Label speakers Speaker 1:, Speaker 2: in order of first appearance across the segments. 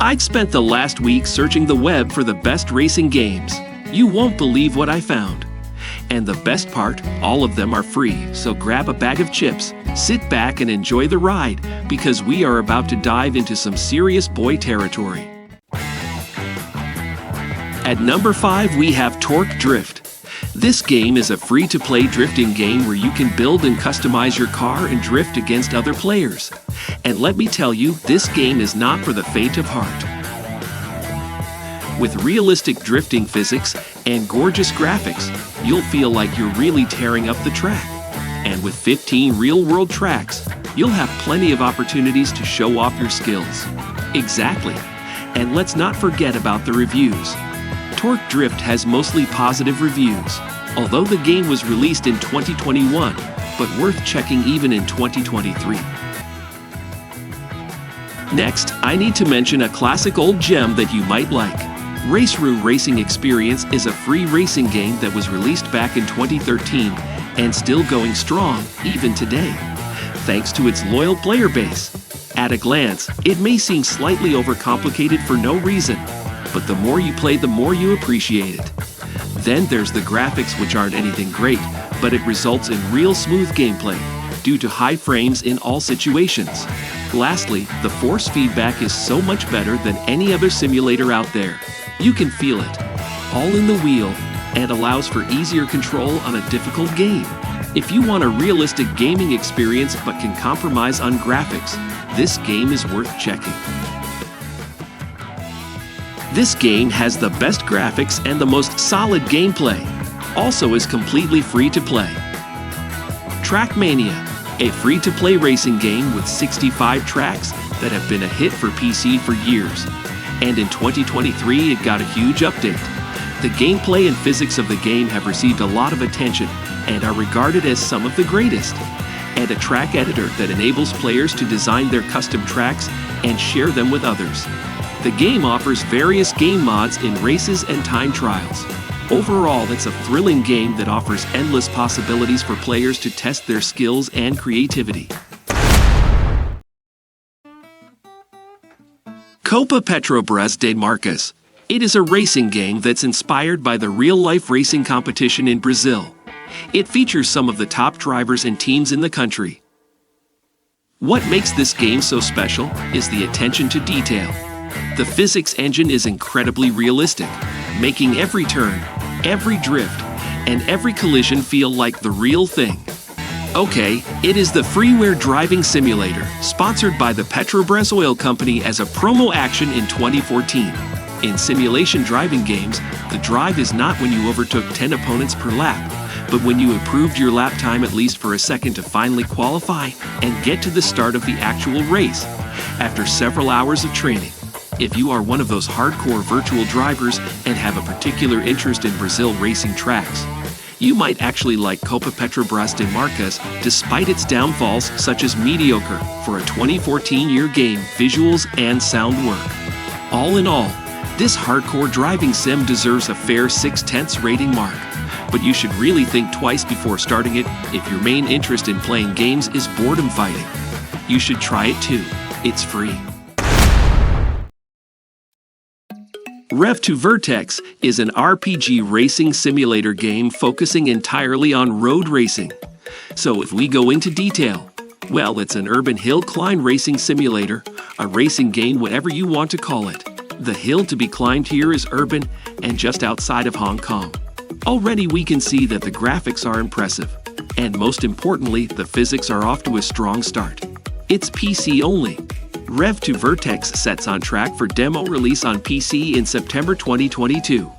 Speaker 1: I've spent the last week searching the web for the best racing games. You won't believe what I found. And the best part, all of them are free, so grab a bag of chips, sit back and enjoy the ride, because we are about to dive into some serious boy territory. At number 5 we have Torque Drift. This game is a free-to-play drifting game where you can build and customize your car and drift against other players. And let me tell you, this game is not for the faint of heart. With realistic drifting physics and gorgeous graphics, you'll feel like you're really tearing up the track. And with 15 real-world tracks, you'll have plenty of opportunities to show off your skills. Exactly. And let's not forget about the reviews. Torque Drift has mostly positive reviews, although the game was released in 2021, but worth checking even in 2023. Next, I need to mention a classic old gem that you might like. RaceRoom Racing Experience is a free racing game that was released back in 2013 and still going strong even today, thanks to its loyal player base. At a glance, it may seem slightly overcomplicated for no reason, but the more you play, the more you appreciate it. Then there's the graphics, which aren't anything great, but it results in real smooth gameplay due to high frames in all situations. Lastly, the force feedback is so much better than any other simulator out there. You can feel it, all in the wheel, and allows for easier control on a difficult game. If you want a realistic gaming experience but can compromise on graphics, this game is worth checking. This game has the best graphics and the most solid gameplay. Also is completely free to play. Trackmania, a free-to-play racing game with 65 tracks that have been a hit for PC for years. And in 2023 it got a huge update. The gameplay and physics of the game have received a lot of attention and are regarded as some of the greatest. And a track editor that enables players to design their custom tracks and share them with others. The game offers various game mods in races and time trials. Overall, it's a thrilling game that offers endless possibilities for players to test their skills and creativity. Copa Petrobras de Marcas. It is a racing game that's inspired by the real-life racing competition in Brazil. It features some of the top drivers and teams in the country. What makes this game so special is the attention to detail. The physics engine is incredibly realistic, making every turn, every drift, and every collision feel like the real thing. Okay, it is the freeware driving simulator, sponsored by the Petrobras Oil Company as a promo action in 2014. In simulation driving games, the drive is not when you overtook 10 opponents per lap, but when you improved your lap time at least for a second to finally qualify and get to the start of the actual race, after several hours of training. If you are one of those hardcore virtual drivers and have a particular interest in Brazil racing tracks, you might actually like Copa Petrobras de Marcas despite its downfalls such as mediocre for a 2014 game, visuals and sound work. All in all, this hardcore driving sim deserves a fair 6/10 rating mark, but you should really think twice before starting it if your main interest in playing games is boredom fighting. You should try it too. It's free. Rev to Vertex is an RPG racing simulator game focusing entirely on road racing. So if we go into detail, well, it's an urban hill climb racing simulator, a racing game, whatever you want to call it. The hill to be climbed here is urban and just outside of Hong Kong. Already we can see that the graphics are impressive, and most importantly, the physics are off to a strong start. It's PC only. Rev to Vertex sets on track for demo release on PC in September 2022.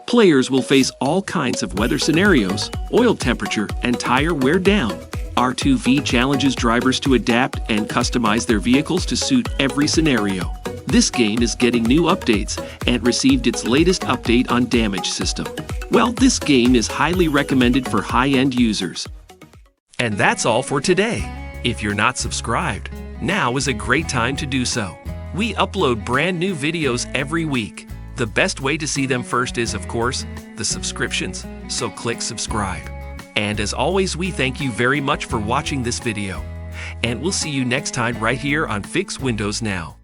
Speaker 1: Players will face all kinds of weather scenarios, oil temperature, and tire wear down. R2V challenges drivers to adapt and customize their vehicles to suit every scenario. This game is getting new updates and received its latest update on damage system. Well, this game is highly recommended for high-end users. And that's all for today. If you're not subscribed, now is a great time to do so. We upload brand new videos every week. The best way to see them first is, of course, the subscriptions, so click subscribe. And as always, we thank you very much for watching this video. And we'll see you next time right here on Fix Windows Now.